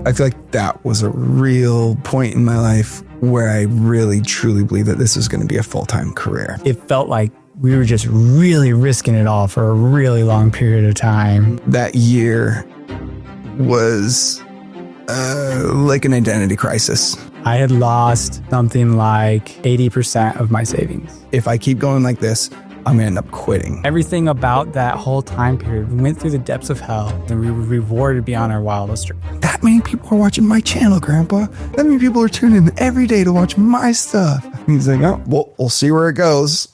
I feel like that was a real point in my life where I really, truly believe that this is going to be a full-time career. It felt like we were just really risking it all for a really long period of time. That year was like an identity crisis. I had lost something like 80% of my savings. If I keep going like this, I'm gonna end up quitting. Everything about that whole time period, we went through the depths of hell and we were rewarded beyond our wildest dreams. That many people are watching my channel, Grandpa. That many people are tuning in every day to watch my stuff. And he's like, oh, well, we'll see where it goes.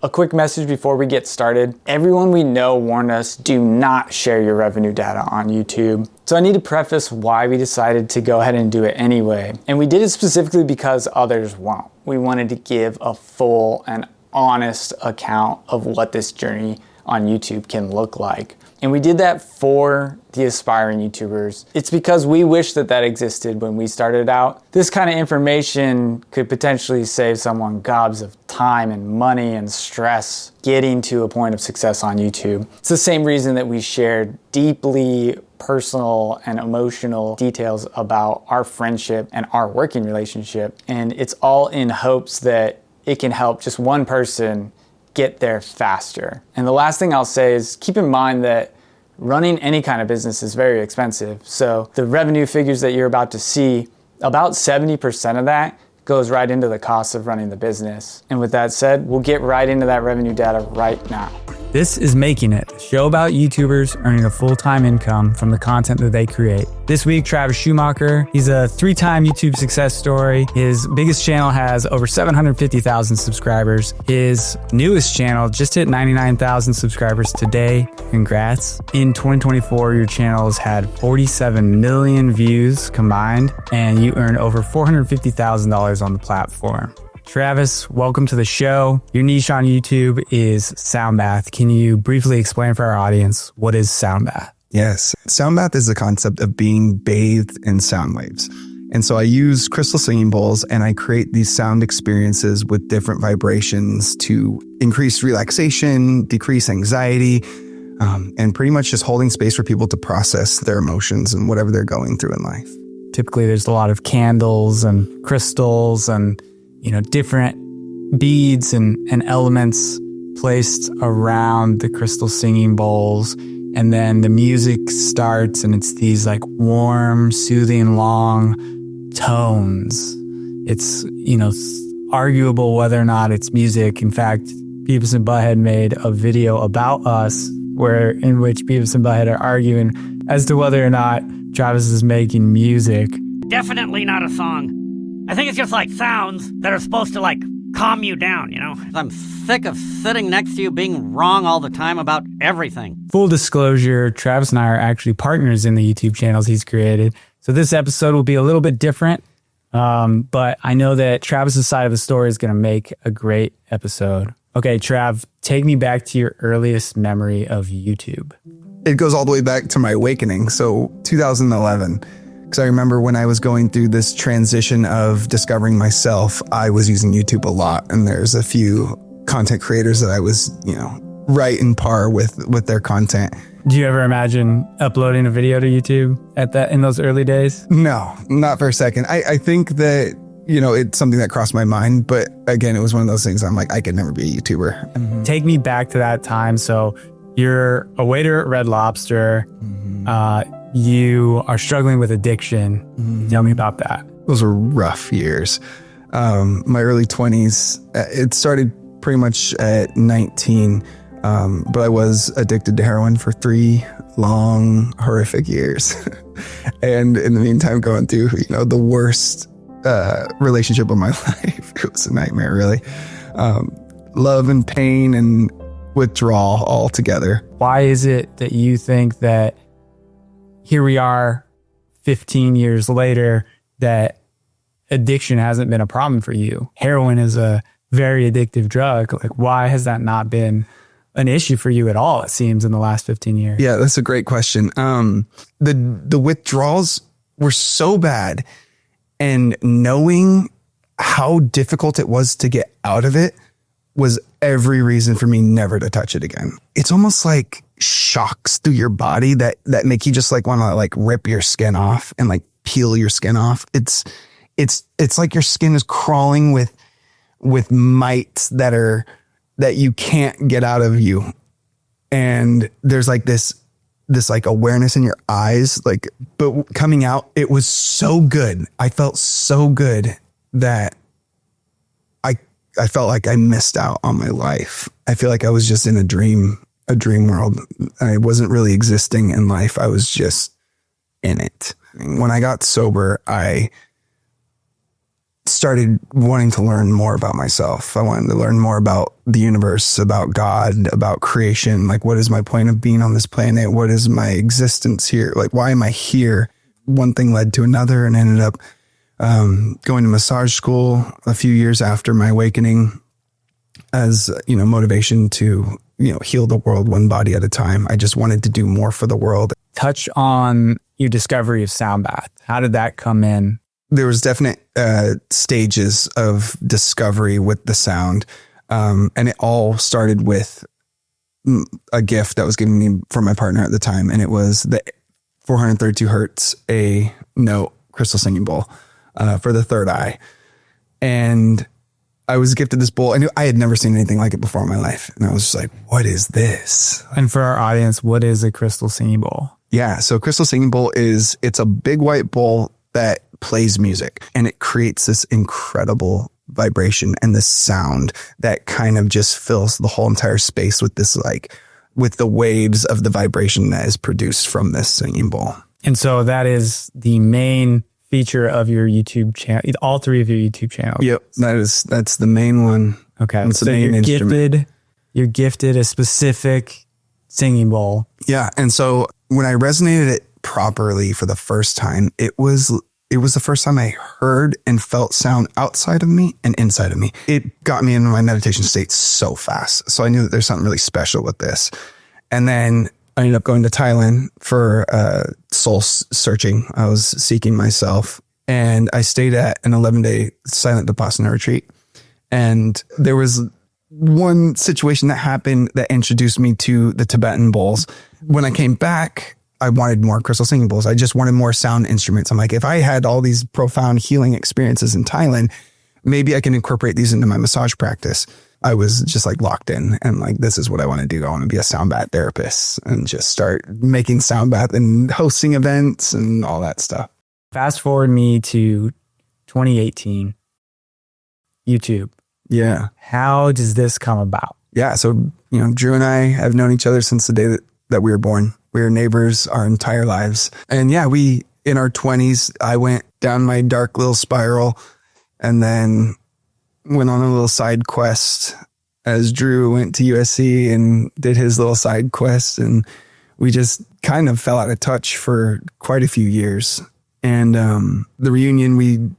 A quick message before we get started. Everyone we know warned us, do not share your revenue data on YouTube. So I need to preface why we decided to go ahead and do it anyway. And we did it specifically because others won't. We wanted to give a full and honest account of what this journey on YouTube can look like. And we did that for the aspiring YouTubers. It's because we wish that that existed when we started out. This kind of information could potentially save someone gobs of time and money and stress getting to a point of success on YouTube. It's the same reason that we shared deeply personal and emotional details about our friendship and our working relationship. And it's all in hopes that it can help just one person get there faster. And the last thing I'll say is keep in mind that running any kind of business is very expensive. So the revenue figures that you're about to see, about 70% of that goes right into the cost of running the business. And with that said, we'll get right into that revenue data right now. This is Making It, a show about YouTubers earning a full-time income from the content that they create. This week, Travis Schumacher, he's a 3-time YouTube success story. His biggest channel has over 750,000 subscribers. His newest channel just hit 99,000 subscribers today. Congrats. In 2024, your channel's had 47 million views combined, and you earned over $450,000 on the platform. Travis, welcome to the show. Your niche on YouTube is sound bath. Can you briefly explain for our audience what is sound bath? Yes. Sound bath is the concept of being bathed in sound waves. And so I use crystal singing bowls and I create these sound experiences with different vibrations to increase relaxation, decrease anxiety, and pretty much just holding space for people to process their emotions and whatever they're going through in life. Typically, there's a lot of candles and crystals and different beads and elements placed around the crystal singing bowls. And then the music starts and it's these like warm, soothing, long tones. It's, arguable whether or not it's music. In fact, Beavis and Butthead made a video about us in which Beavis and Butthead are arguing as to whether or not Travis is making music. Definitely not a song. I think it's just like sounds that are supposed to like calm you down, I'm sick of sitting next to you being wrong all the time about everything. Full disclosure, Travis and I are actually partners in the YouTube channels he's created. So this episode will be a little bit different. But I know that Travis's side of the story is going to make a great episode. Okay, Trav, take me back to your earliest memory of YouTube. It goes all the way back to my awakening. So 2011. Because I remember when I was going through this transition of discovering myself, I was using YouTube a lot. And there's a few content creators that I was, right in par with their content. Do you ever imagine uploading a video to YouTube in those early days? No, not for a second. I think that, it's something that crossed my mind. But again, it was one of those things I'm like, I could never be a YouTuber. Mm-hmm. Take me back to that time. So you're a waiter at Red Lobster. Mm-hmm. You are struggling with addiction. Mm-hmm. Tell me about that. Those were rough years. My early 20s, it started pretty much at 19, but I was addicted to heroin for 3 long, horrific years. And in the meantime, going through, the worst relationship of my life. It was a nightmare, really. Love and pain and withdrawal all together. Why is it that you think that here we are 15 years later that addiction hasn't been a problem for you? Heroin is a very addictive drug. Like, why has that not been an issue for you at all, it seems, in the last 15 years? Yeah, that's a great question. The withdrawals were so bad, and knowing how difficult it was to get out of it was every reason for me never to touch it again. It's almost like shocks through your body that make you just like want to like rip your skin off and like peel your skin off. It's like your skin is crawling with mites that you can't get out of you. And there's like this like awareness in your eyes, like, but coming out, it was so good. I felt so good that I felt like I missed out on my life. I feel like I was just in a dream world. I wasn't really existing in life. I was just in it. When I got sober, I started wanting to learn more about myself. I wanted to learn more about the universe, about God, about creation. Like, what is my point of being on this planet? What is my existence here? Like, why am I here? One thing led to another, and I ended up going to massage school a few years after my awakening as, motivation to, heal the world one body at a time. I just wanted to do more for the world. Touch on your discovery of sound bath. How did that come in? There was definite stages of discovery with the sound. And it all started with a gift that was given me from my partner at the time. And it was the 432 hertz A note crystal singing bowl for the third eye. And I was gifted this bowl. I had never seen anything like it before in my life. And I was just like, what is this? And for our audience, what is a crystal singing bowl? Yeah. So crystal singing bowl it's a big white bowl that plays music, and it creates this incredible vibration and this sound that kind of just fills the whole entire space with this, like, with the waves of the vibration that is produced from this singing bowl. And so that is the main feature of your YouTube channel, all three of your YouTube channels. Yep. That's the main one. Okay. It's the main instrument. You're gifted a specific singing bowl. Yeah. And so when I resonated it properly for the first time, it was the first time I heard and felt sound outside of me and inside of me. It got me into my meditation state so fast. So I knew that there's something really special with this. And then I ended up going to Thailand for soul searching. I was seeking myself, and I stayed at an 11-day silent Vipassana retreat. And there was one situation that happened that introduced me to the Tibetan bowls. When I came back, I wanted more crystal singing bowls. I just wanted more sound instruments. I'm like, if I had all these profound healing experiences in Thailand, maybe I can incorporate these into my massage practice. I was just like locked in and like, this is what I want to do. I want to be a sound bath therapist and just start making sound bath and hosting events and all that stuff. Fast forward me to 2018, YouTube. Yeah. How does this come about? Yeah. So, Drew and I have known each other since the day that we were born. We were neighbors our entire lives. And yeah, in our 20s, I went down my dark little spiral and then went on a little side quest as Drew went to USC and did his little side quest. And we just kind of fell out of touch for quite a few years. And the reunion, we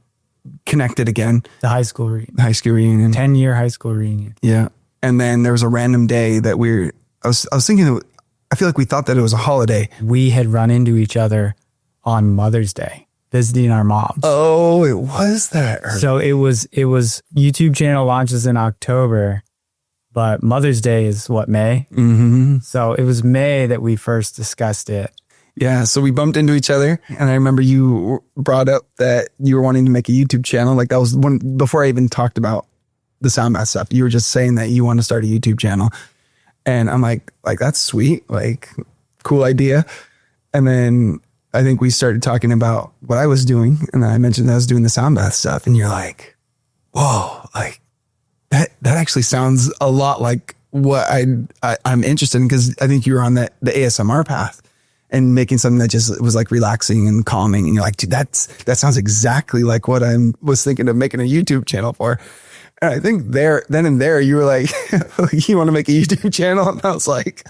connected again. The high school reunion. 10-year high school reunion. Yeah. And then there was a random day that I was thinking, I feel like we thought that it was a holiday. We had run into each other on Mother's Day, visiting our moms. Oh, it was that. So it was YouTube channel launches in October, but Mother's Day is what, May? Mm-hmm. So it was May that we first discussed it. Yeah. So we bumped into each other, and I remember you brought up that you were wanting to make a YouTube channel. Like, that was one before I even talked about the sound bath stuff. You were just saying that you want to start a YouTube channel. And I'm like, that's sweet. Like, cool idea. And then I think we started talking about what I was doing. And then I mentioned that I was doing the sound bath stuff. And you're like, whoa, like that actually sounds a lot like what I'm interested in. Cause I think you were on the ASMR path and making something that just was like relaxing and calming. And you're like, dude, that sounds exactly like what I was thinking of making a YouTube channel for. And I think then and there, you were like, you want to make a YouTube channel? And I was like,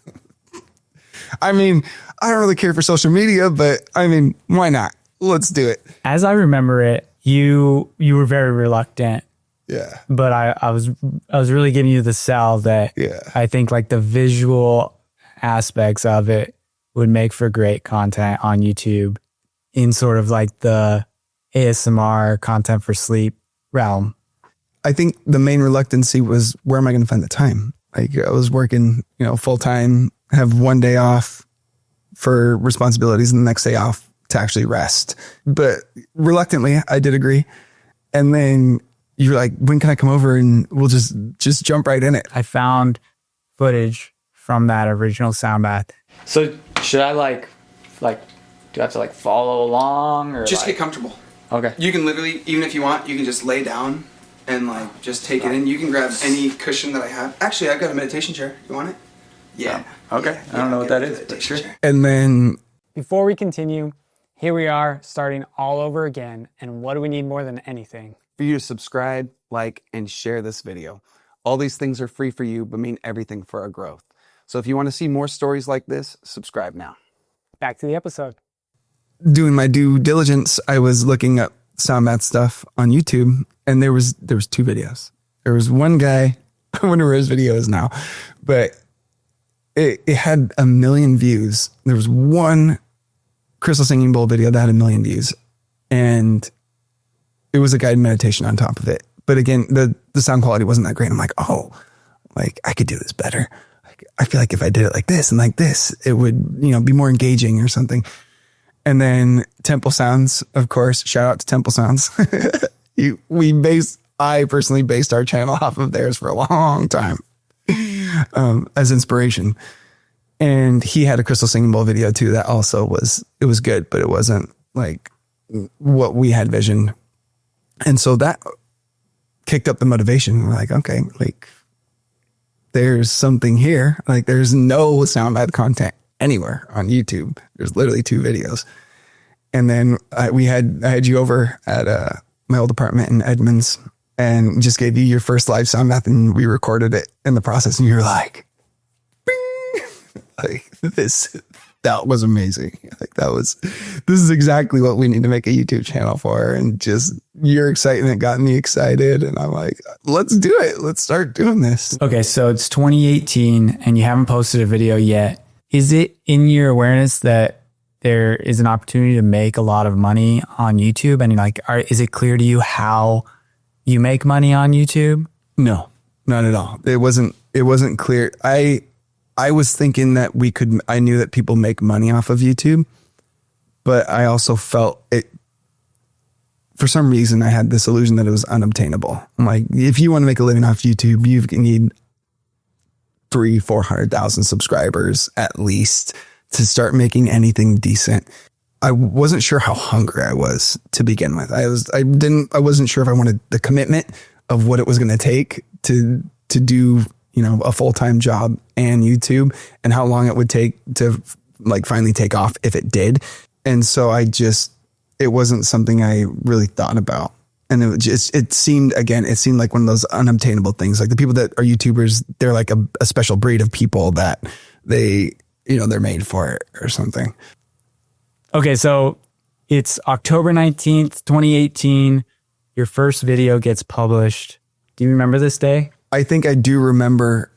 I mean, I don't really care for social media, but I mean, why not? Let's do it. As I remember it, you were very reluctant. Yeah. But I was really giving you the sell that I think like the visual aspects of it would make for great content on YouTube in sort of like the ASMR content for sleep realm. I think the main reluctancy was, where am I going to find the time? Like, I was working, full time have one day off for responsibilities and the next day off to actually rest. But reluctantly, I did agree. And then you're like, when can I come over and we'll just jump right in it. I found footage from that original sound bath. So should I like, do I have to like follow along or Just like... get comfortable. Okay. You can literally, even if you want, you can just lay down and like just take it in. You can grab any cushion that I have. Actually, I've got a meditation chair. You want it? Yeah. Okay. I don't know what that is, but sure. And then Before we continue, here we are starting all over again. And what do we need more than anything? for you to subscribe, like, and share this video. All these things are free for you, but mean everything for our growth. So if you want to see more stories like this, subscribe now. Back to the episode. Doing my due diligence, I was looking up sound bath stuff on YouTube, and there was 2 videos. There was one guy, I wonder where his video is now, but it had 1 million views. There was one crystal singing bowl video that had 1 million views, and it was a guided meditation on top of it. But again, the sound quality wasn't that great. I'm like, oh, like I could do this better. I feel like if I did it like this and like this, it would, be more engaging or something. And then Temple Sounds, of course, shout out to Temple Sounds. I personally based our channel off of theirs for a long time as inspiration. And he had a crystal singing bowl video too. That also was good, but it wasn't like what we had visioned. And so that kicked up the motivation. We're like, okay, like there's something here. Like there's no sound bath content anywhere on YouTube. There's literally 2 videos. And then I had you over at my old apartment in Edmonds and just gave you your first live sound bath, and we recorded it in the process, and you were like, bing! Like that was amazing. Like this is exactly what we need to make a YouTube channel for. And just your excitement got me excited. And I'm like, let's do it. Let's start doing this. Okay, so it's 2018 and you haven't posted a video yet. Is it in your awareness that there is an opportunity to make a lot of money on YouTube? And is it clear to you how you make money on YouTube? No, not at all. It wasn't clear. I was thinking that I knew that people make money off of YouTube, but I also felt it, for some reason I had this illusion that it was unobtainable. I'm like, if you want to make a living off YouTube, you need 300,000-400,000 subscribers at least to start making anything decent. I wasn't sure how hungry I was to begin with. I wasn't sure if I wanted the commitment of what it was going to take to do, a full-time job and YouTube, and how long it would take to like finally take off if it did. And so it wasn't something I really thought about. And it seemed like one of those unobtainable things. Like the people that are YouTubers, they're like a special breed of people that they're made for it or something. Okay, so it's October 19th, 2018. Your first video gets published. Do you remember this day? I think I do remember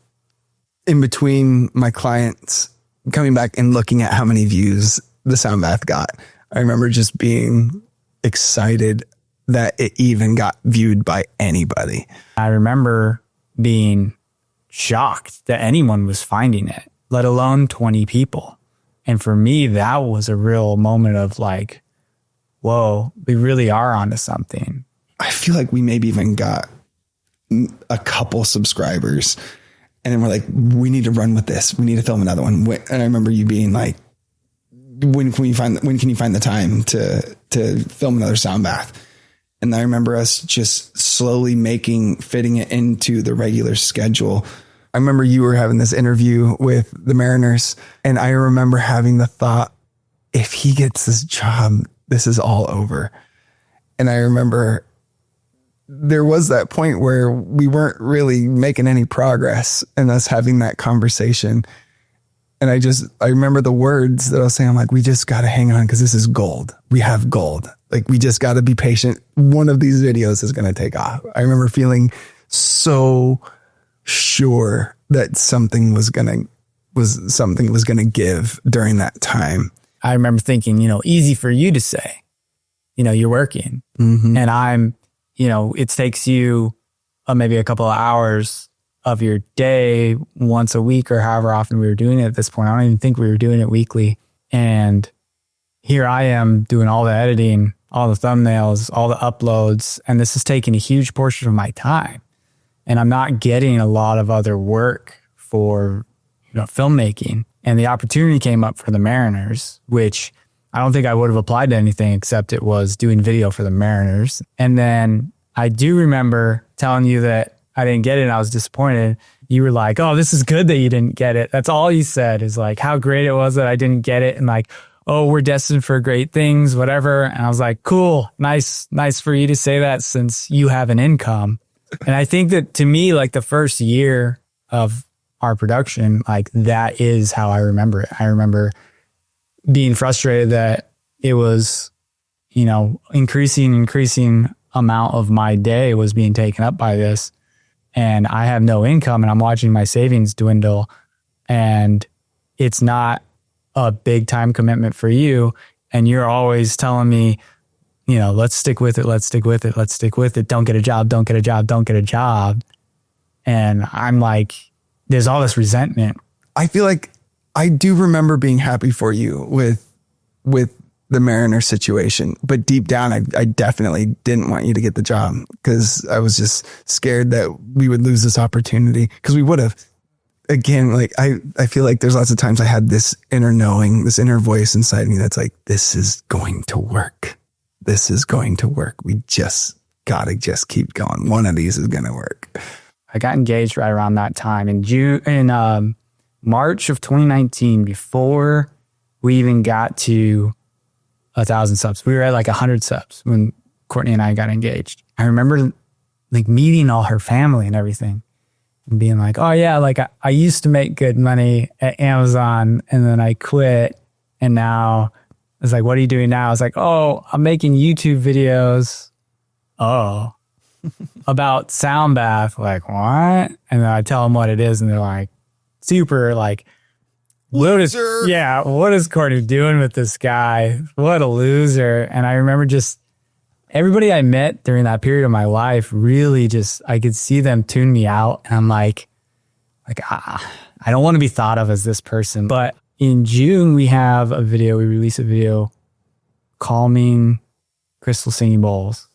in between my clients coming back and looking at how many views the sound bath got. I remember just being excited that it even got viewed by anybody. I remember being shocked that anyone was finding it, let alone 20 people. And for me, that was a real moment of like, whoa, we really are onto something. I feel like we maybe even got a couple subscribers, and then we're like, we need to run with this. We need to film another one. And I remember you being like, when can you find the time to film another sound bath? And I remember us just slowly fitting it into the regular schedule. I remember you were having this interview with the Mariners, and I remember having the thought, if he gets this job, this is all over. And I remember there was that point where we weren't really making any progress and us having that conversation. And I remember the words that I was saying. I'm like, we just got to hang on because this is gold. We have gold. Like, we just got to be patient. One of these videos is going to take off. I remember feeling so sure that something was going to give during that time. I remember thinking, easy for you to say, you're working, mm-hmm. and I'm, it takes you maybe a couple of hours of your day once a week or however often we were doing it at this point. I don't even think we were doing it weekly. And here I am doing all the editing, all the thumbnails, all the uploads, and this is taking a huge portion of my time. And I'm not getting a lot of other work for filmmaking. And the opportunity came up for the Mariners, which I don't think I would have applied to anything except it was doing video for the Mariners. And then I do remember telling you that I didn't get it and I was disappointed. You were like, oh, this is good that you didn't get it. That's all you said, is like how great it was that I didn't get it. And like, oh, we're destined for great things, whatever. And I was like, cool, nice for you to say that since you have an income. And I think that to me, like the first year of our production, like that is how I remember it. I remember being frustrated that it was, increasing amount of my day was being taken up by this. And I have no income and I'm watching my savings dwindle. And it's not a big time commitment for you. And you're always telling me, let's stick with it. Let's stick with it. Let's stick with it. Don't get a job. Don't get a job. Don't get a job. And I'm like, there's all this resentment. I feel like I do remember being happy for you with the Mariner situation, but deep down, I definitely didn't want you to get the job because I was just scared that we would lose this opportunity, because we would have. Again, like I feel like there's lots of times I had this inner knowing, this inner voice inside me that's like, this is going to work. This is going to work. We just gotta just keep going. One of these is gonna work. I got engaged right around that time in March of 2019, before we even got to 1,000 subs. We were at like 100 subs when Courtney and I got engaged. I remember like meeting all her family and everything and being like, oh yeah, like I used to make good money at Amazon and then I quit. And now it's like, what are you doing now? I was like, oh, I'm making YouTube videos. Oh, about sound bath. Like, what? And then I tell them what it is and they're like, super like, what is Courtney doing with this guy? What a loser. And I remember just everybody I met during that period of my life, really just, I could see them tune me out. And I'm like, I don't want to be thought of as this person. But in June, we release a video, Calming Crystal Singing Bowls.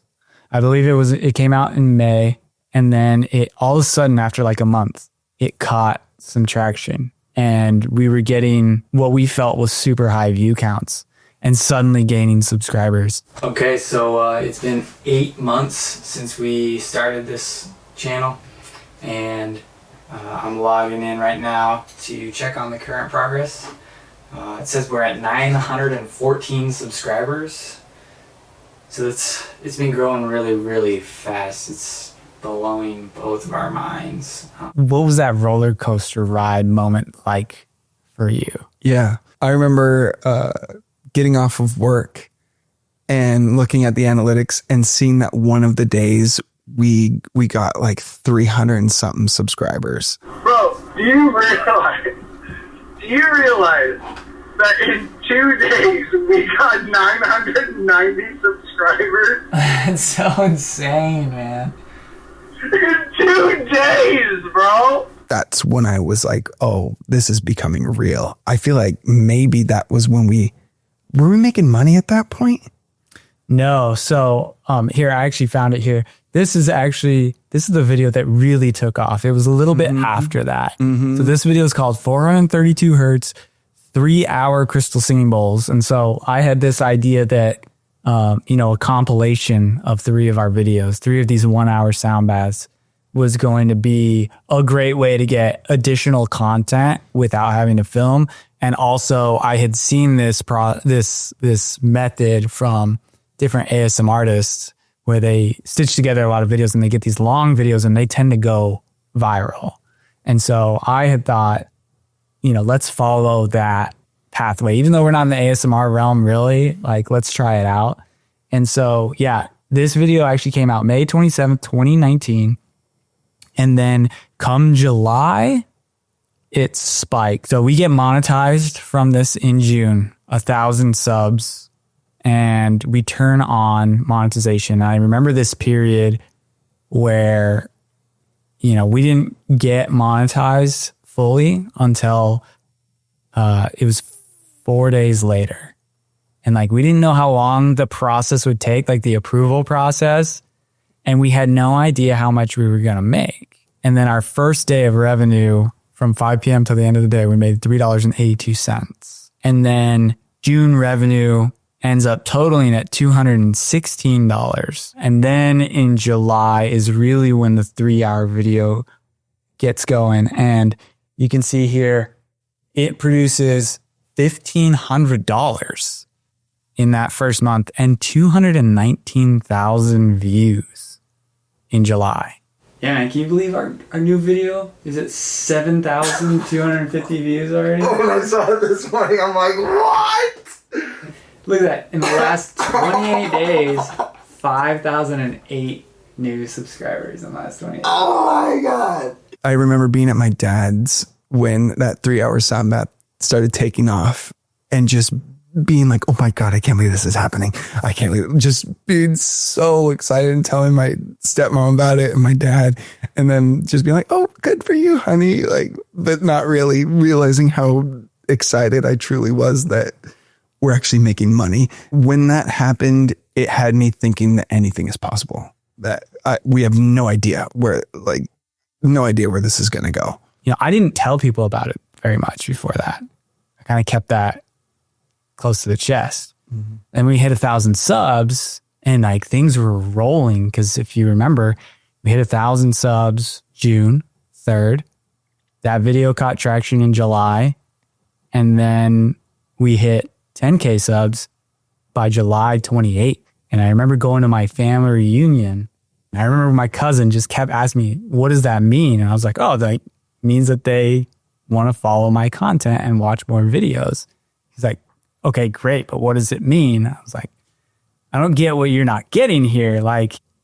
I believe it came out in May. And then it all of a sudden, after like a month, it caught some traction. And we were getting what we felt was super high view counts and suddenly gaining subscribers. Okay, so it's been 8 months since we started this channel, and I'm logging in right now to check on the current progress. It says we're at 914 subscribers. So it's been growing really, really fast. It's blowing both of our minds. What was that roller coaster ride moment like for you? Yeah, I remember getting off of work and looking at the analytics and seeing that one of the days we got like 300 and something subscribers. Bro, do you realize that in 2 days we got 990 subscribers? It's so insane, man. In 2 days, bro. That's when I was like, oh, this is becoming real. I feel like maybe that was when were we making money at that point? No. So here, I actually found it here. This is the video that really took off. It was a little bit after that. Mm-hmm. So this video is called 432 Hertz, 3-hour crystal singing bowls. And so I had this idea that, a compilation of 3 of our videos, 3 of these 1-hour sound baths was going to be a great way to get additional content without having to film. And also I had seen this method from different ASM artists where they stitch together a lot of videos and they get these long videos and they tend to go viral. And so I had thought, let's follow that pathway, even though we're not in the ASMR realm, really, like, let's try it out. And so, yeah, this video actually came out May 27th, 2019. And then come July, it spiked. So we get monetized from this in June, 1,000 subs, and we turn on monetization. I remember this period where we didn't get monetized fully until it was 4 days later. And like, we didn't know how long the process would take, like the approval process. And we had no idea how much we were going to make. And then our first day of revenue from 5 p.m. till the end of the day, we made $3.82. And then June revenue ends up totaling at $216. And then in July is really when the 3-hour video gets going. And you can see here, it produces $1,500 in that first month and 219,000 views in July. Yeah, man, can you believe our new video is at 7,250 views already? When I saw it this morning, I'm like, what? Look at that. In the last 28 days, 5,008 new subscribers in the last 28 days. Oh my God. I remember being at my dad's when that 3-hour sound bath started taking off and just being like, oh my God, I can't believe this is happening. I can't believe it. Just being so excited and telling my stepmom about it and my dad. And then just being like, oh, good for you, honey. Like, but not really realizing how excited I truly was that we're actually making money. When that happened, it had me thinking that anything is possible, that we have no idea where this is going to go. I didn't tell people about it very much before that. I kind of kept that close to the chest. Mm-hmm. And we hit 1,000 subs and like things were rolling. Because if you remember, we hit 1,000 subs June 3rd. That video caught traction in July. And then we hit 10K subs by July 28th. And I remember going to my family reunion. And I remember my cousin just kept asking me, what does that mean? And I was like, oh, that means that they want to follow my content and watch more videos. He's like, okay, great. But what does it mean? I was like, I don't get what you're not getting here.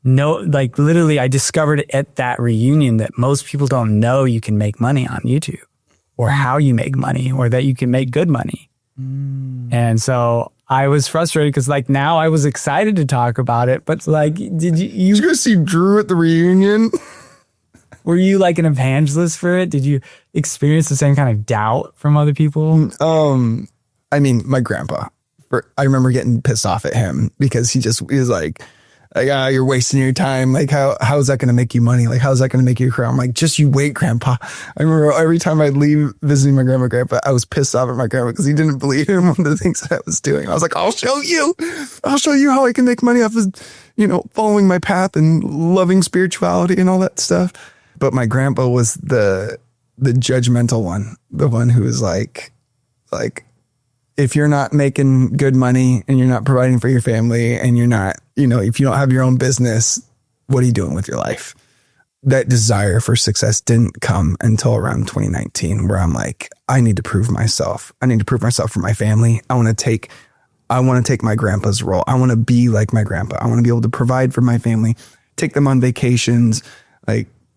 Literally I discovered at that reunion that most people don't know you can make money on YouTube or how you make money or that you can make good money. And so I was frustrated because now I was excited to talk about it, but did you go see Drew at the reunion? Were you like an evangelist for it? Did you experience the same kind of doubt from other people? I mean, my grandpa, I remember getting pissed off at him because he was like, you're wasting your time. Like, how is that going to make you money? Like, how is that going to make you cry? I'm like, just you wait, grandpa. I remember every time I'd leave visiting my grandpa, I was pissed off at my grandpa because he didn't believe in one of the things that I was doing. I was like, I'll show you how I can make money off of, following my path and loving spirituality and all that stuff. But my grandpa was the judgmental one, the one who was like, if you're not making good money and you're not providing for your family and you're not, if you don't have your own business, what are you doing with your life? That desire for success didn't come until around 2019, where I'm like, I need to prove myself. I need to prove myself for my family. I want to take my grandpa's role. I want to be like my grandpa. I want to be able to provide for my family, take them on vacations.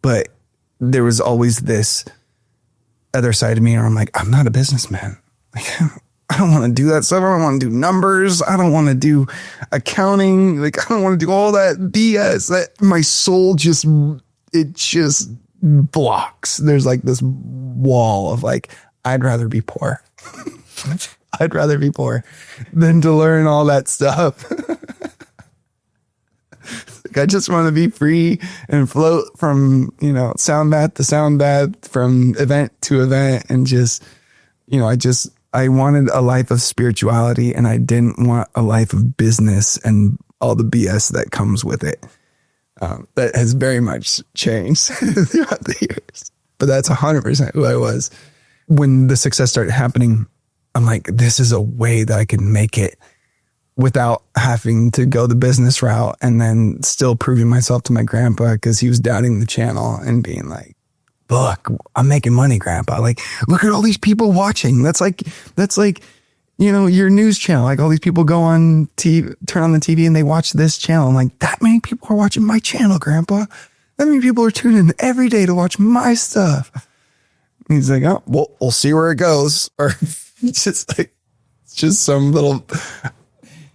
But there was always this other side of me where I'm like, I'm not a businessman. I don't want to do that stuff. I don't want to do numbers. I don't want to do accounting. I don't want to do all that BS that my soul just blocks. There's this wall of I'd rather be poor. I'd rather be poor than to learn all that stuff. I just want to be free and float from, sound bath to sound bath, from event to event, and just, I wanted a life of spirituality, and I didn't want a life of business and all the BS that comes with it. That has very much changed throughout the years. But that's 100% who I was. When the success started happening, I'm like, this is a way that I can make it without having to go the business route and then still proving myself to my grandpa, because he was doubting the channel and being like, look, I'm making money, grandpa. Look at all these people watching. That's like, your news channel. All these people go on TV, turn on the TV and they watch this channel. I'm like, that many people are watching my channel, grandpa. That many people are tuning in every day to watch my stuff. And he's like, oh, well, we'll see where it goes. Or it's just some little,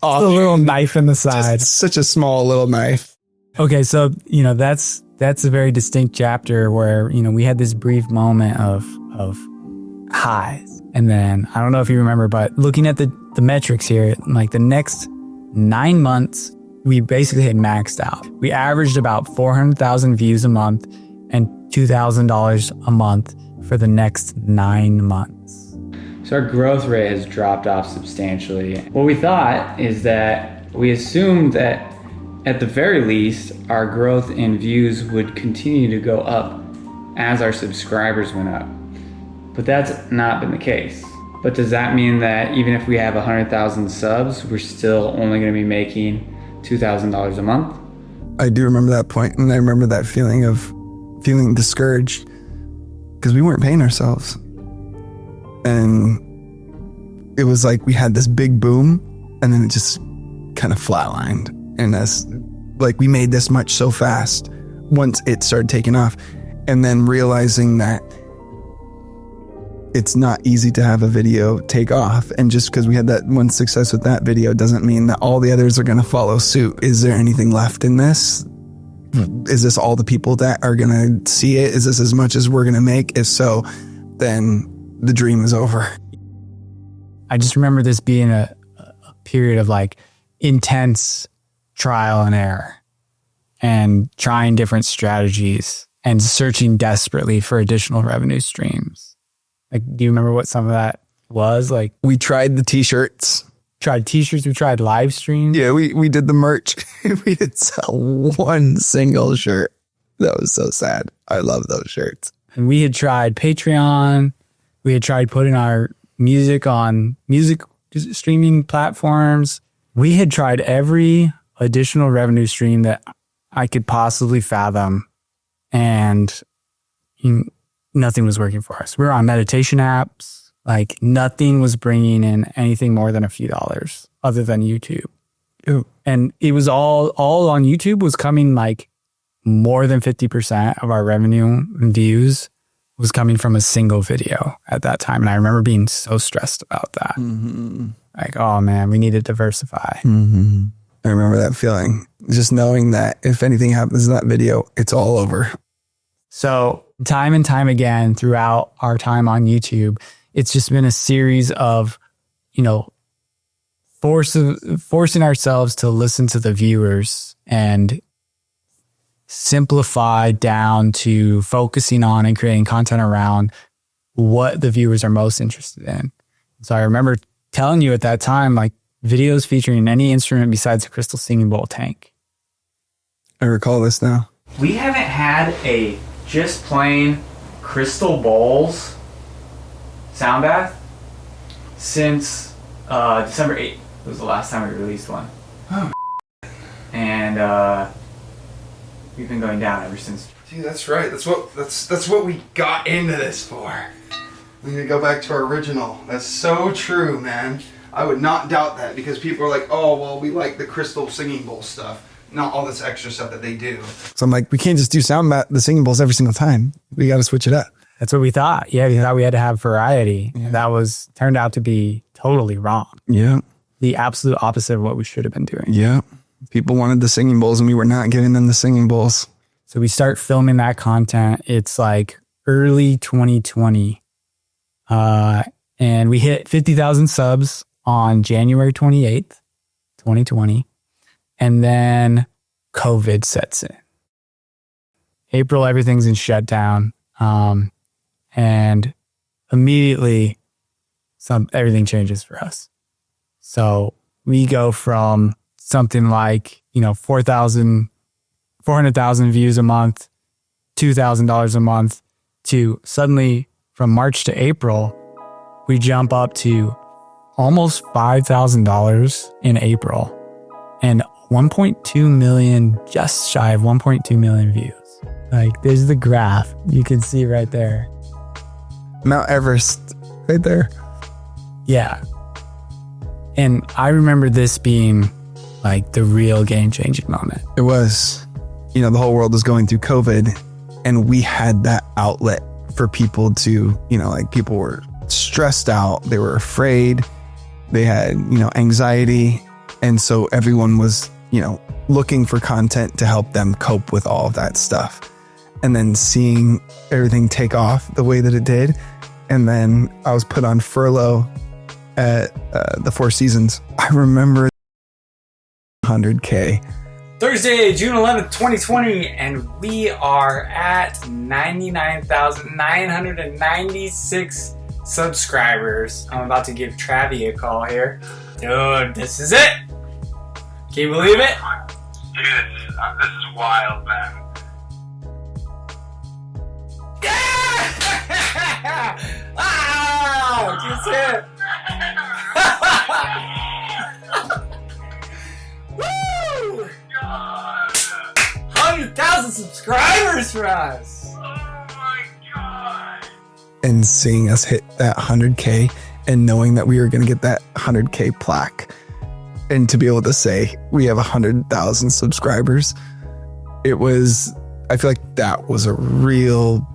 a little knife in the side. Such a small little knife. Okay. So, that's that's a very distinct chapter where, you know, we had this brief moment of highs. And then I don't know if you remember, but looking at the metrics here, like the next 9 months, we basically had maxed out. We averaged about 400,000 views a month and $2,000 a month for the next 9 months. So our growth rate has dropped off substantially. What we thought is that we assumed that at the very least, our growth in views would continue to go up as our subscribers went up. But that's not been the case. But does that mean that even if we have 100,000 subs, we're still only going to be making $2,000 a month? I do remember that point, and I remember that feeling of feeling discouraged because we weren't paying ourselves. And it was like we had this big boom, and then it just kind of flatlined. And as like we made this much so fast once it started taking off, and then realizing that it's not easy to have a video take off. And just because we had that one success with that video doesn't mean that all the others are going to follow suit. Is there anything left in this? Is this all the people that are going to see it? Is this as much as we're going to make? If so, then the dream is over. I just remember this being a period of like intense trial and error and trying different strategies and searching desperately for additional revenue streams. Like, do you remember what some of that was? Like, We tried the t-shirts. tried t-shirts, we tried live streams. Yeah, we did the merch. We didn't sell one single shirt. That was so sad. I love those shirts. And we had tried Patreon. We had tried putting our music on music streaming platforms. We had tried every additional revenue stream that I could possibly fathom. And nothing was working for us. We were on meditation apps. Like nothing was bringing in anything more than a few dollars other than YouTube. Ew. And it was all on YouTube was coming like more than 50% of our revenue and views was coming from a single video at that time. And I remember being so stressed about that. Mm-hmm. Like, oh man, we need to diversify. Mm-hmm. I remember that feeling. Just knowing that if anything happens in that video, it's all over. So time and time again throughout our time on YouTube, it's just been a series of, forcing ourselves to listen to the viewers and simplify down to focusing on and creating content around what the viewers are most interested in. So I remember telling you at that time, like videos featuring any instrument besides a crystal singing bowl tank. I recall this now. We haven't had a just plain crystal bowls sound bath since December 8th. It was the last time we released one. Oh, and we've been going down ever since. See, that's right. That's what we got into this for. We need to go back to our original. That's so true, man. I would not doubt that because people are like, oh, well, we like the crystal singing bowl stuff, not all this extra stuff that they do. So I'm like, we can't just do the singing bowls every single time. We got to switch it up. That's what we thought. Yeah, we thought we had to have variety. Yeah. That turned out to be totally wrong. Yeah. The absolute opposite of what we should have been doing. Yeah. People wanted the singing bowls and we were not giving them the singing bowls. So we start filming that content. It's like early 2020. And we hit 50,000 subs on January 28th, 2020. And then COVID sets in. April, everything's in shutdown. And immediately everything changes for us. So we go from something like, 400,000 views a month, $2,000 a month to suddenly from March to April, we jump up to almost $5,000 in April and 1.2 million, just shy of 1.2 million views. Like there's the graph you can see right there. Mount Everest right there. Yeah. And I remember this being like the real game-changing moment. It was. The whole world was going through COVID and we had that outlet for people to, people were stressed out. They were afraid. They had, anxiety. And so everyone was, looking for content to help them cope with all of that stuff. And then seeing everything take off the way that it did. And then I was put on furlough at the Four Seasons. I remember 100K. Thursday, June 11th, 2020, and we are at 99,996 subscribers. I'm about to give Travi a call here. Dude, this is it. Can you believe it? Dude, this is wild, man. Yeah! Wow! Just it. Woo! God. 100,000 subscribers for us. Oh my God. And seeing us hit that 100K and knowing that we were going to get that 100K plaque and to be able to say we have 100,000 subscribers, it was, I feel like that was a real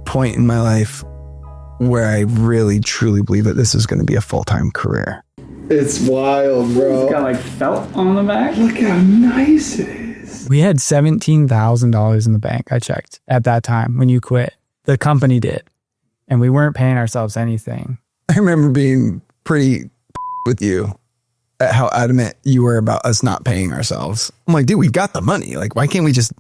point in my life where I really truly believe that this is going to be a full-time career. It's wild, bro. It's got like felt on the back. Look how nice it is. We had $17,000 in the bank, I checked, at that time when you quit. The company did. And we weren't paying ourselves anything. I remember being pretty with you at how adamant you were about us not paying ourselves. I'm like, dude, we've got the money. Like, why can't we just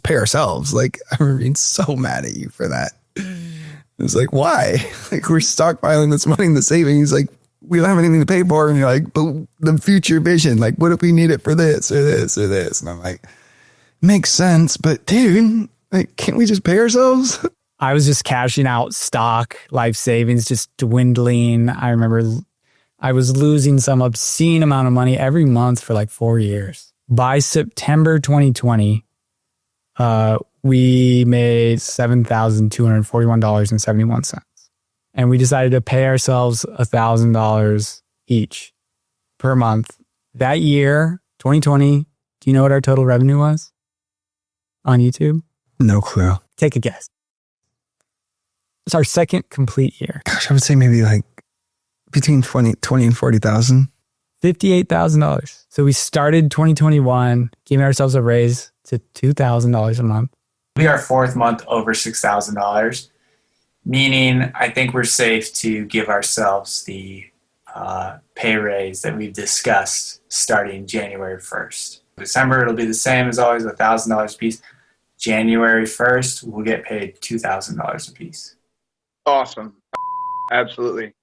pay ourselves? Like, I remember being so mad at you for that. It was like, why? Like, we're stockpiling this money in the savings. Like, we don't have anything to pay for. And you're like, but the future vision, like, what if we need it for this or this or this? And I'm like, makes sense. But dude, like, can't we just pay ourselves? I was just cashing out stock, life savings, just dwindling. I remember I was losing some obscene amount of money every month for like 4 years. By September 2020, we made $7,241.71. And we decided to pay ourselves $1,000 each per month. That year, 2020, do you know what our total revenue was on YouTube? No clue. Take a guess. It's our second complete year. Gosh, I would say maybe like between 20 and 40,000. $58,000. So we started 2021, giving ourselves a raise to $2,000 a month. We are fourth month over $6,000, meaning I think we're safe to give ourselves the pay raise that we've discussed starting January 1st. December, it'll be the same as always, $1,000 a piece. January 1st, we'll get paid $2,000 a piece. Awesome. Absolutely.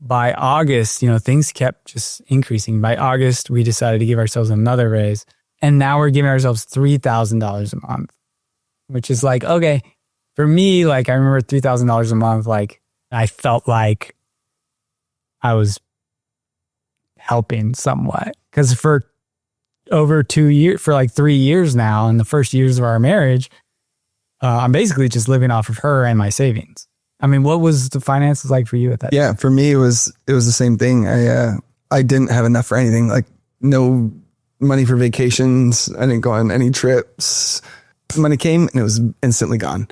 By August, things kept just increasing. By August, we decided to give ourselves another raise. And now we're giving ourselves $3,000 a month, which is like, okay, for me, like I remember $3,000 a month, like I felt like I was helping somewhat. Because for over 2 years, for like 3 years now, in the first years of our marriage, I'm basically just living off of her and my savings. I mean, what was the finances like for you at that time? Yeah, for me, it was the same thing. I didn't have enough for anything, like no money for vacations. I didn't go on any trips. Money came and it was instantly gone.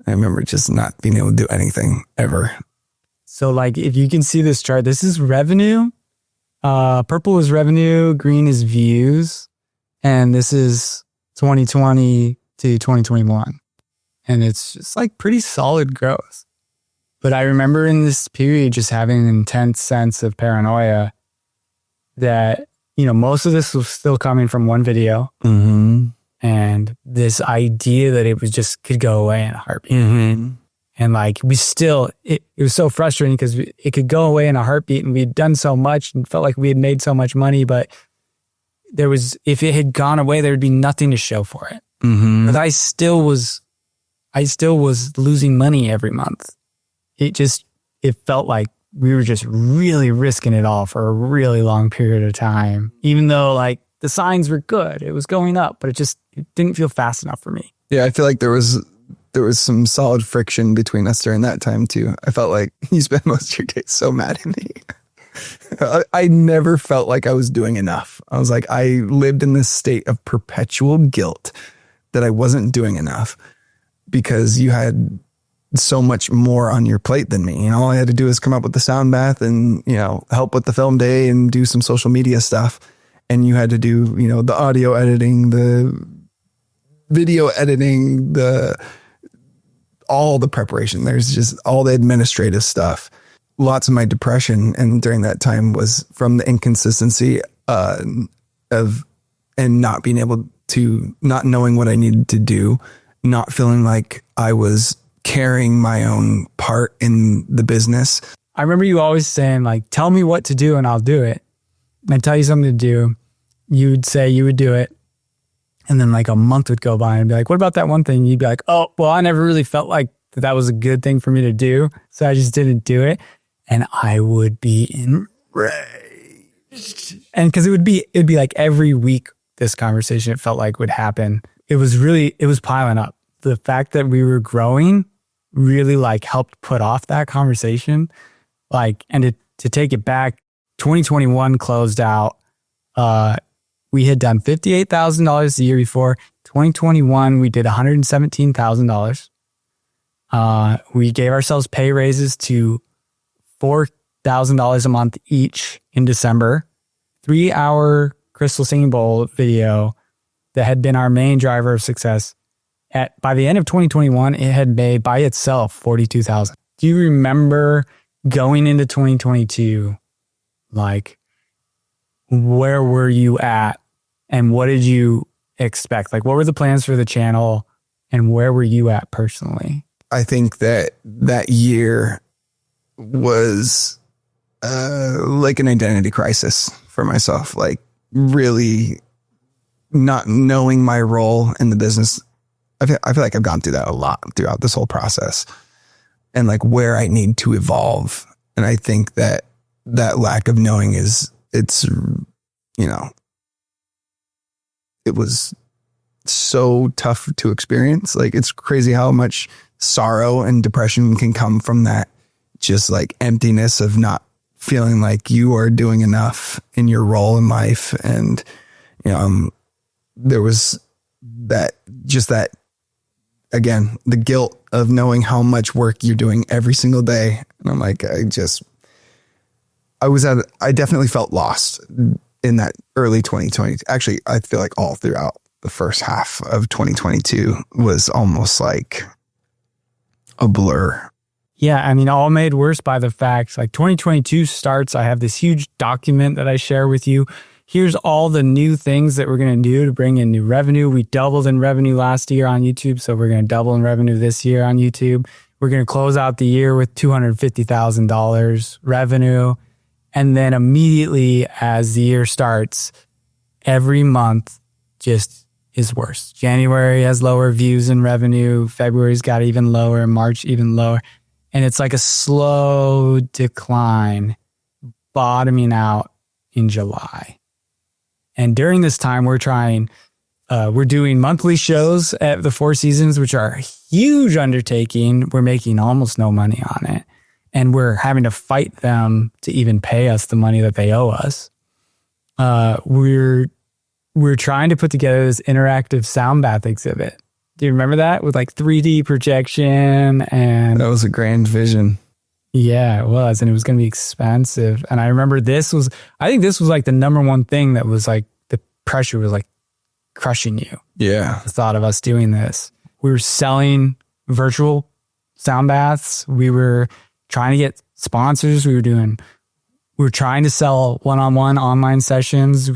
I remember just not being able to do anything ever. So like, if you can see this chart, this is revenue. Purple is revenue, green is views. And this is 2020 to 2021. And it's just like pretty solid growth. But I remember in this period just having an intense sense of paranoia that, most of this was still coming from one video. Mm-hmm. And this idea that it was just could go away in a heartbeat. Mm-hmm. And like it was so frustrating because it could go away in a heartbeat and we'd done so much and felt like we had made so much money. But if it had gone away, there'd be nothing to show for it. Mm-hmm. But I still was losing money every month. It felt like we were just really risking it all for a really long period of time. Even though like the signs were good, it was going up, but it didn't feel fast enough for me. Yeah, I feel like there was some solid friction between us during that time too. I felt like you spent most of your days so mad at me. I never felt like I was doing enough. I was like, I lived in this state of perpetual guilt that I wasn't doing enough because you had so much more on your plate than me. And all I had to do is come up with the sound bath and, help with the film day and do some social media stuff. and you had to do, you know, the audio editing, the video editing, all the preparation. There's just all the administrative stuff. Lots of my depression and during that time was from the inconsistency of not being able to, not knowing what I needed to do, not feeling like I was carrying my own part in the business. I remember you always saying, like, tell me what to do and I'll do it. And I'd tell you something to do. You would say you would do it. And then like a month would go by and be like, what about that one thing? You'd be like, oh, well, I never really felt like that was a good thing for me to do. So I just didn't do it. And I would be enraged. And because it'd be like every week, this conversation, it felt like would happen. It was piling up. The fact that we were growing really like helped put off that conversation. Like, and to take it back, 2021 closed out. We had done $58,000 the year before. 2021, we did $117,000. We gave ourselves pay raises to $4,000 a month each in December. 3-hour Crystal Singing Bowl video that had been our main driver of success. By the end of 2021, it had made by itself $42,000. Do you remember going into 2022, like, where were you at and what did you expect? Like, what were the plans for the channel and where were you at personally? I think that year was like an identity crisis for myself, like really not knowing my role in the business. I feel like I've gone through that a lot throughout this whole process and like where I need to evolve. And I think that lack of knowing it's, you know, it was so tough to experience. Like, it's crazy how much sorrow and depression can come from that, just like emptiness of not feeling like you are doing enough in your role in life. And, you know, there was that, again, the guilt of knowing how much work you're doing every single day. And I'm like, I definitely felt lost in that early 2020. Actually, I feel like all throughout the first half of 2022 was almost like a blur. Yeah, I mean, all made worse by the fact, like 2022 starts, I have this huge document that I share with you. Here's all the new things that we're going to do to bring in new revenue. We doubled in revenue last year on YouTube, so we're going to double in revenue this year on YouTube. We're going to close out the year with $250,000 revenue. And then immediately as the year starts, every month just is worse. January has lower views and revenue. February's got even lower. March even lower. And it's like a slow decline, bottoming out in July. And during this time, we're doing monthly shows at the Four Seasons, which are a huge undertaking. We're making almost no money on it. And we're having to fight them to even pay us the money that they owe us. We're trying to put together this interactive sound bath exhibit. Do you remember that? With like 3D projection and... That was a grand vision. Yeah, it was. And it was going to be expensive. And I remember I think this was like the number one thing that was like, the pressure was like crushing you. Yeah. The thought of us doing this. We were selling virtual sound baths. We were trying to get sponsors. We were trying to sell one-on-one online sessions.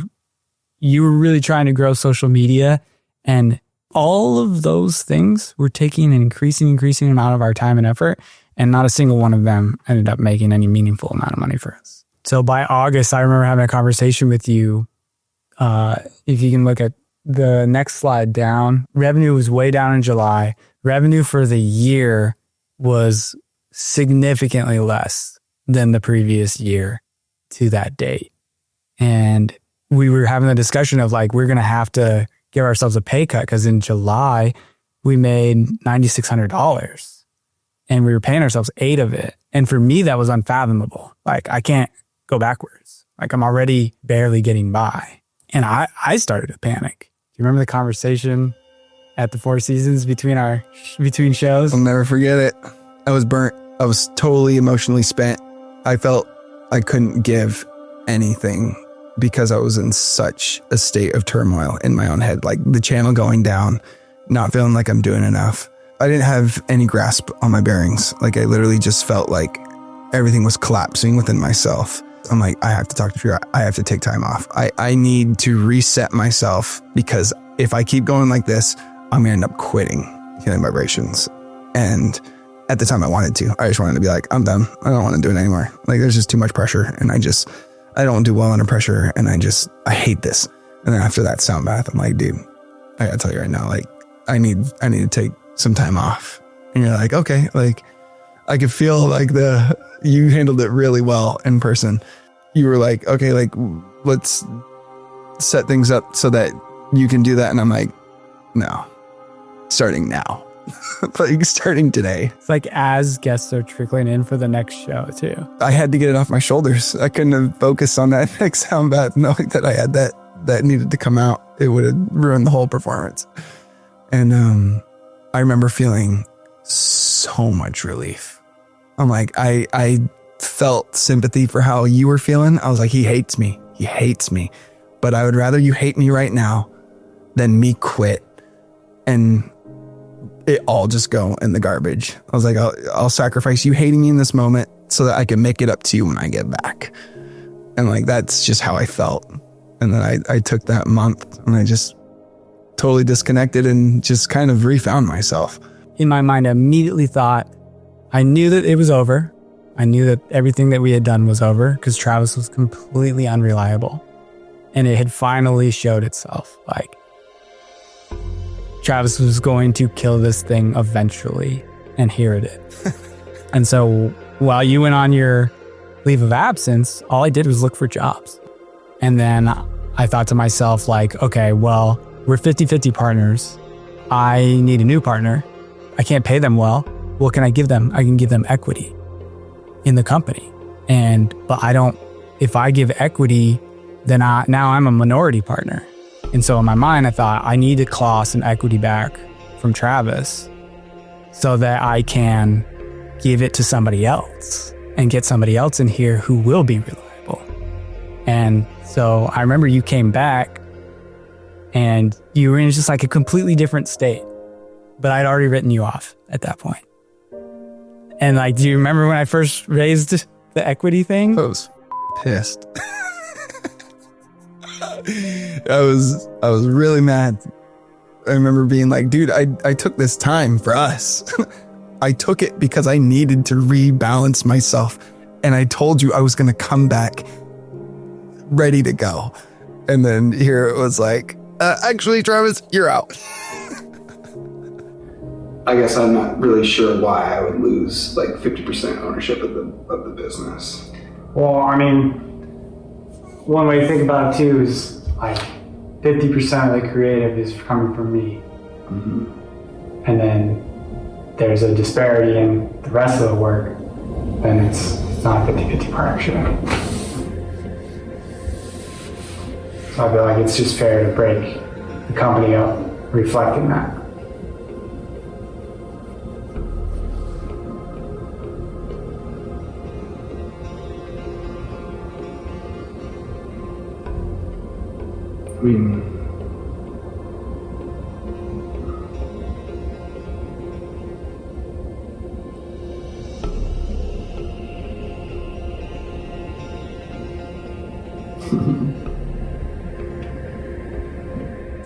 You were really trying to grow social media, and all of those things were taking an increasing amount of our time and effort, and not a single one of them ended up making any meaningful amount of money for us. So by August, I remember having a conversation with you. If you can look at the next slide down, revenue was way down in July. Revenue for the year was significantly less than the previous year to that date. And we were having a discussion of like, we're going to have to give ourselves a pay cut because in July we made $9,600 and we were paying ourselves $8,000 of it. And for me, that was unfathomable. Like, I can't go backwards. Like, I'm already barely getting by. And I started to panic. Do you remember the conversation at the Four Seasons between shows? I'll never forget it. I was burnt. I was totally emotionally spent. I felt I couldn't give anything because I was in such a state of turmoil in my own head, like the channel going down, not feeling like I'm doing enough. I didn't have any grasp on my bearings. Like I literally just felt like everything was collapsing within myself. I'm like, I have to talk to Drew. I have to take time off. I need to reset myself, because if I keep going like this, I'm gonna end up quitting Healing Vibrations. And at the time I wanted to. I just wanted to be like, I'm done. I don't want to do it anymore. Like there's just too much pressure, and I don't do well under pressure, and I hate this. And then after that sound bath, I'm like, dude, I gotta tell you right now, like I need to take some time off. And you're like, okay, like I could feel like you handled it really well in person. You were like, okay, like let's set things up so that you can do that. And I'm like, no, starting now. Like starting today. It's like as guests are trickling in for the next show too. I had to get it off my shoulders. I couldn't have focused on that next sound bath knowing that I had that needed to come out. It would have ruined the whole performance. And I remember feeling so much relief. I'm like, I felt sympathy for how you were feeling. I was like, he hates me. He hates me. But I would rather you hate me right now than me quit and it all just go in the garbage. I was like, I'll sacrifice you hating me in this moment so that I can make it up to you when I get back. And like, that's just how I felt. And then I took that month and I just totally disconnected and just kind of refound myself. In my mind, I immediately thought, I knew that it was over. I knew that everything that we had done was over because Travis was completely unreliable. And it had finally showed itself. Like, Travis was going to kill this thing eventually, and here it is. And so while you went on your leave of absence, all I did was look for jobs. And then I thought to myself, like, okay, well, we're 50-50 partners. I need a new partner. I can't pay them well. What can I give them? I can give them equity in the company. But I don't, if I give equity, then now I'm a minority partner. And so in my mind, I thought I need to claw some equity back from Travis so that I can give it to somebody else and get somebody else in here who will be reliable. And so I remember you came back and you were in just like a completely different state, but I'd already written you off at that point. And like, do you remember when I first raised the equity thing? I was pissed. I was really mad. I remember being like, dude, I took this time for us. I took it because I needed to rebalance myself. And I told you I was going to come back ready to go. And then here it was like, actually, Travis, you're out. I guess I'm not really sure why I would lose like 50% ownership of the business. Well, I mean, one way to think about it too is like 50% of the creative is coming from me. Mm-hmm. And then there's a disparity in the rest of the work, then it's not a 50-50 partnership. So I feel like it's just fair to break the company up, reflecting that.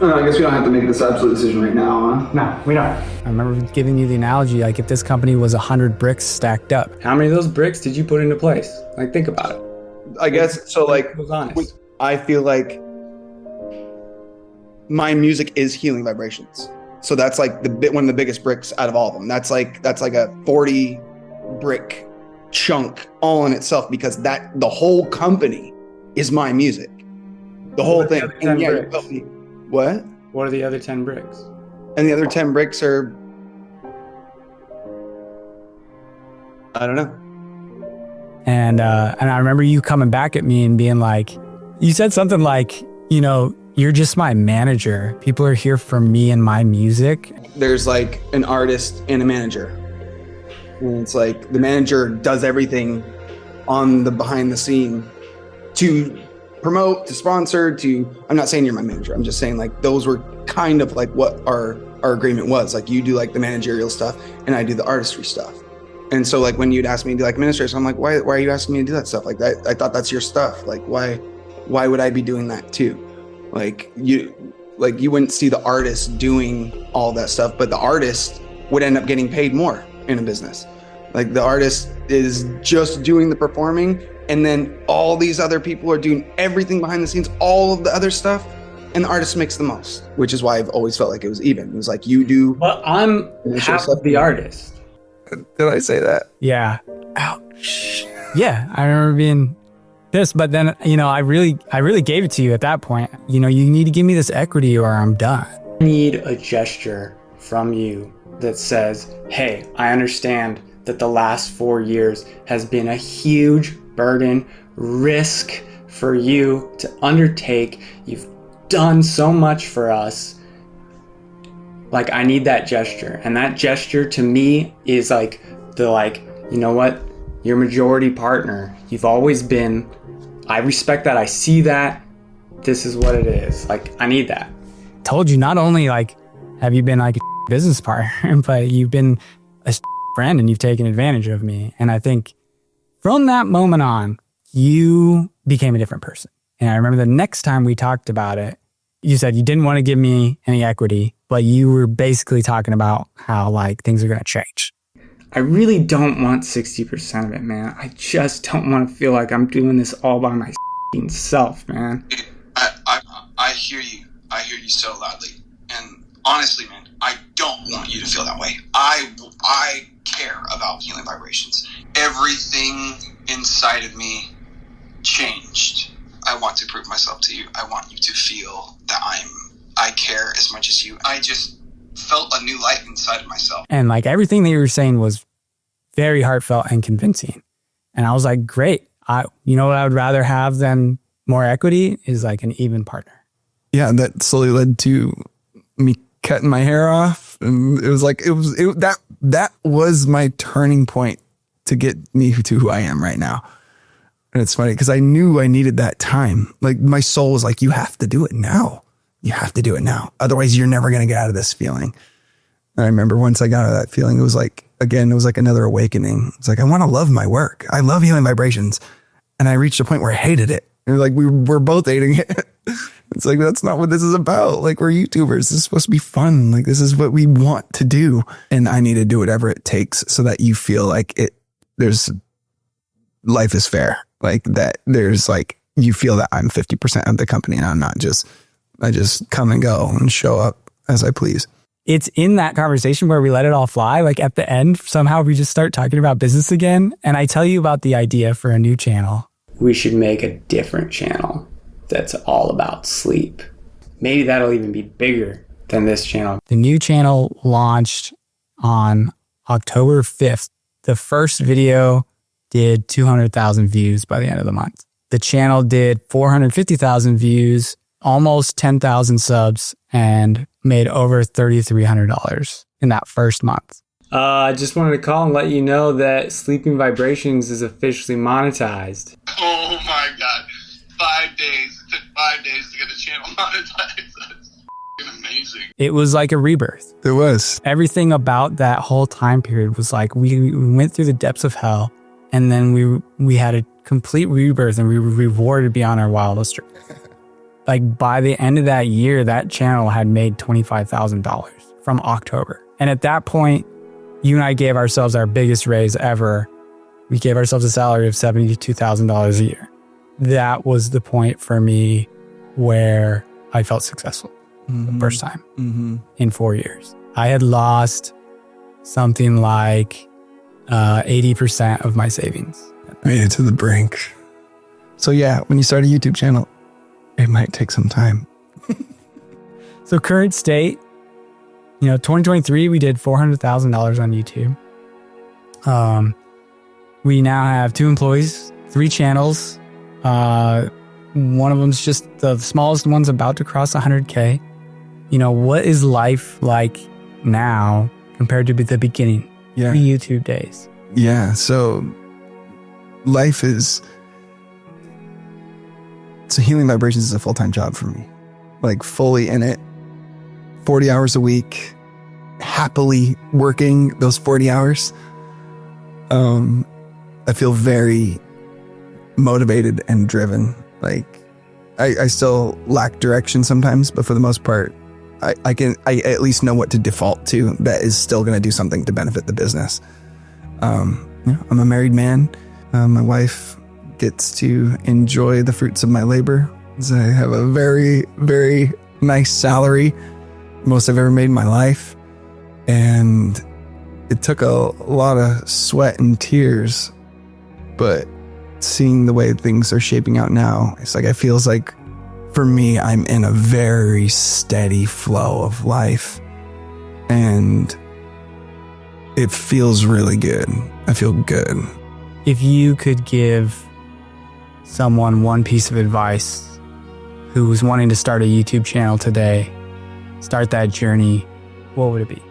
I guess we don't have to make this absolute decision right now, huh? No, we don't. I remember giving you the analogy, like if this company was 100 bricks stacked up. How many of those bricks did you put into place? Like, think about it. I guess so. Like, Was honest. I feel like my music is healing vibrations. So that's like one of the biggest bricks out of all of them. That's like a 40 brick chunk all in itself, because the whole company is my music. The whole thing. And yeah, what? What are the other 10 bricks? And the other 10 bricks are, I don't know. And I remember you coming back at me and being like, you said something like, you know, you're just my manager. People are here for me and my music. There's like an artist and a manager. And it's like the manager does everything on the behind the scene to promote to sponsor to, I'm not saying you're my manager. I'm just saying like those were kind of like what our agreement was. Like you do like the managerial stuff and I do the artistry stuff. And so like when you'd ask me to do like administration, I'm like, why are you asking me to do that stuff? Like that, I thought that's your stuff. Like why would I be doing that too? Like you wouldn't see the artist doing all that stuff, but the artist would end up getting paid more in a business. Like the artist is just doing the performing, and then all these other people are doing everything behind the scenes, all of the other stuff, and the artist makes the most, which is why I've always felt like it was even. It was like you do. Well, I'm half of the artist. Did I say that? Yeah. Ouch. Yeah, I remember being pissed, but then, I really gave it to you at that point. You need to give me this equity or I'm done. I need a gesture from you that says, hey, I understand that the last 4 years has been a huge burden, risk for you to undertake. You've done so much for us. Like, I need that gesture. And that gesture to me is like you know what? You're majority partner. You've always been. I respect that. I see that. This is what it is. Like, I need that. Told you, not only like have you been like a business partner, but you've been a friend and you've taken advantage of me. And I think from that moment on, you became a different person. And I remember the next time we talked about it, you said you didn't want to give me any equity, but you were basically talking about how like things are going to change. I really don't want 60% of it, man. I just don't want to feel like I'm doing this all by my self, man. I hear you. I hear you so loudly. And honestly, man, I don't want you to feel that way. I care about healing vibrations. Everything inside of me changed. I want to prove myself to you. I want you to feel that I care as much as you. I just felt a new light inside of myself. And like everything that you were saying was very heartfelt and convincing. And I was like, great. You know what I would rather have than more equity is like an even partner. Yeah, that slowly led to me cutting my hair off. And it was like, that was my turning point to get me to who I am right now. And it's funny because I knew I needed that time. Like my soul was like, you have to do it now. You have to do it now. Otherwise you're never going to get out of this feeling. And I remember once I got out of that feeling, it was like another awakening. It's like, I want to love my work. I love healing vibrations. And I reached a point where I hated it. And like, we're both hating it. It's like, that's not what this is about. Like, we're YouTubers. This is supposed to be fun. Like, this is what we want to do. And I need to do whatever it takes so that you feel like life is fair. Like that there's like, you feel that I'm 50% of the company and I just come and go and show up as I please. It's in that conversation where we let it all fly. Like at the end, somehow we just start talking about business again. And I tell you about the idea for a new channel. We should make a different channel that's all about sleep. Maybe that'll even be bigger than this channel. The new channel launched on October 5th. The first video did 200,000 views by the end of the month. The channel did 450,000 views, almost 10,000 subs, and made over $3,300 in that first month. I just wanted to call and let you know that Sleeping Vibrations is officially monetized. Oh my god. 5 days. It took 5 days to get the channel monetized. That's amazing. It was like a rebirth. It was. Everything about that whole time period was like we went through the depths of hell, and then we had a complete rebirth, and we were rewarded beyond our wildest dreams. Like by the end of that year, that channel had made $25,000 from October. And at that point, you and I gave ourselves our biggest raise ever. We gave ourselves a salary of $72,000 a year. That was the point for me where I felt successful the first time in 4 years. I had lost something like 80% of my savings. Made it to the brink. So yeah, when you start a YouTube channel, it might take some time. So current state, 2023, we did $400,000 on YouTube. We now have 2 employees, 3 channels. One of them's just the smallest one's about to cross 100K. What is life like now compared to the beginning, Yeah. pre-YouTube days? Yeah. So life is So Healing Vibrations is a full-time job for me, like fully in it, 40 hours a week, happily working those 40 hours. I feel very motivated and driven. Like I still lack direction sometimes, but for the most part, I at least know what to default to that is still going to do something to benefit the business. I'm a married man. My wife gets to enjoy the fruits of my labor. So I have a very, very nice salary, most I've ever made in my life. And it took a lot of sweat and tears, but seeing the way things are shaping out now, it's like, it feels like for me, I'm in a very steady flow of life, and it feels really good. I feel good. If you could give someone one piece of advice who's wanting to start a YouTube channel today, start that journey, what would it be?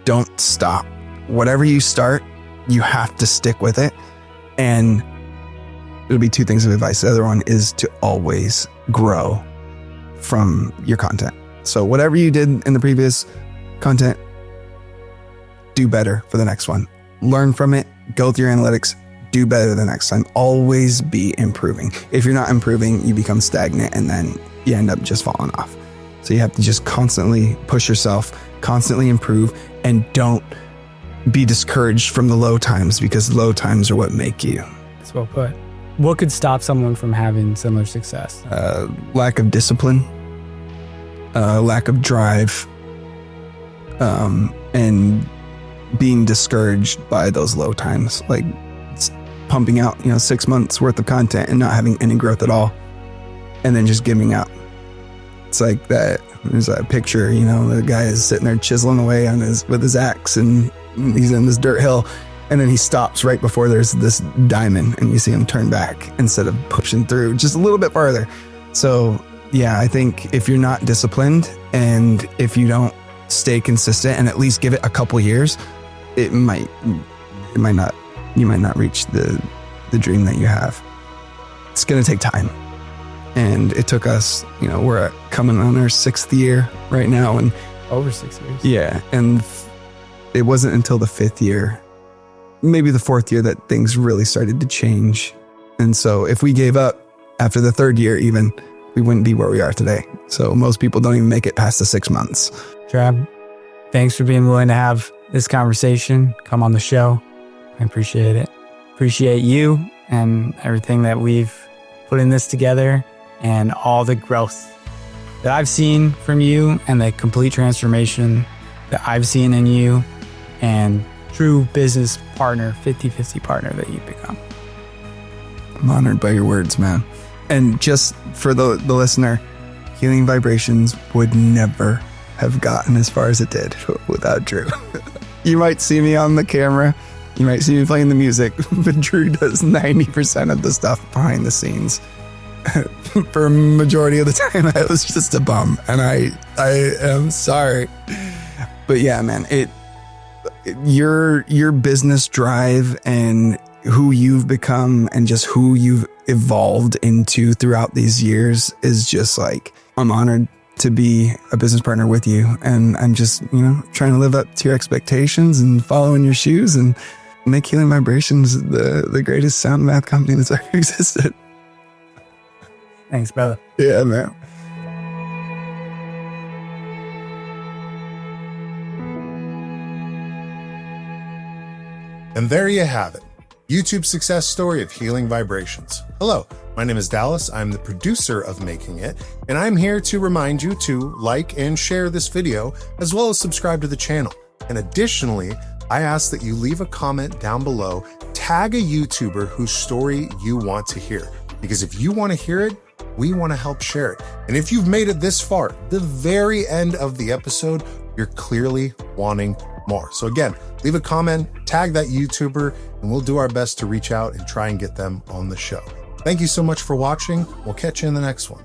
Don't stop. Whatever you start, you have to stick with it. And it'll be two things of advice. The other one is to always grow from your content. So whatever you did in the previous content, do better for the next one. Learn from it, go through your analytics, do better the next time. Always be improving. If you're not improving, you become stagnant and then you end up just falling off. So you have to just constantly push yourself, constantly improve, and don't be discouraged from the low times, because low times are what make you. That's well put. What could stop someone from having similar success? Lack of discipline, lack of drive, and being discouraged by those low times, like pumping out, 6 months worth of content and not having any growth at all, and then just giving up. It's like that. There's a picture, the guy is sitting there chiseling away with his axe, and he's in this dirt hill, and then he stops right before there's this diamond, and you see him turn back instead of pushing through just a little bit farther. So yeah, I think if you're not disciplined and if you don't stay consistent and at least give it a couple years, you might not reach the dream that you have. It's going to take time. And it took us, we're coming on our 6th year right now, and over 6 years. Yeah. And it wasn't until the 5th year, maybe the 4th year, that things really started to change. And so if we gave up after the 3rd year, even, we wouldn't be where we are today. So most people don't even make it past the 6 months. Trav, thanks for being willing to have this conversation, come on the show. I appreciate it. Appreciate you and everything that we've put in this together, and all the growth that I've seen from you, and the complete transformation that I've seen in you, and true business partner, 50-50 partner that you've become. I'm honored by your words, man. And just for the listener, Healing Vibrations would never have gotten as far as it did without Drew. You might see me on the camera, you might see me playing the music, but Drew does 90% of the stuff behind the scenes. For a majority of the time, I was just a bum, and I am sorry. But yeah, man, your business drive and who you've become and just who you've evolved into throughout these years is just like, I'm honored to be a business partner with you, and I'm just, trying to live up to your expectations and follow in your shoes and make Healing Vibrations the greatest sound math company that's ever existed. Thanks, brother. Yeah, man. And there you have it. YouTube success story of Healing Vibrations. Hello, my name is Dallas. I'm the producer of Making It, and I'm here to remind you to like and share this video, as well as subscribe to the channel. And additionally, I ask that you leave a comment down below, tag a YouTuber whose story you want to hear. Because if you want to hear it, we want to help share it. And if you've made it this far, the very end of the episode, you're clearly wanting more. So again, leave a comment, tag that YouTuber, and we'll do our best to reach out and try and get them on the show. Thank you so much for watching. We'll catch you in the next one.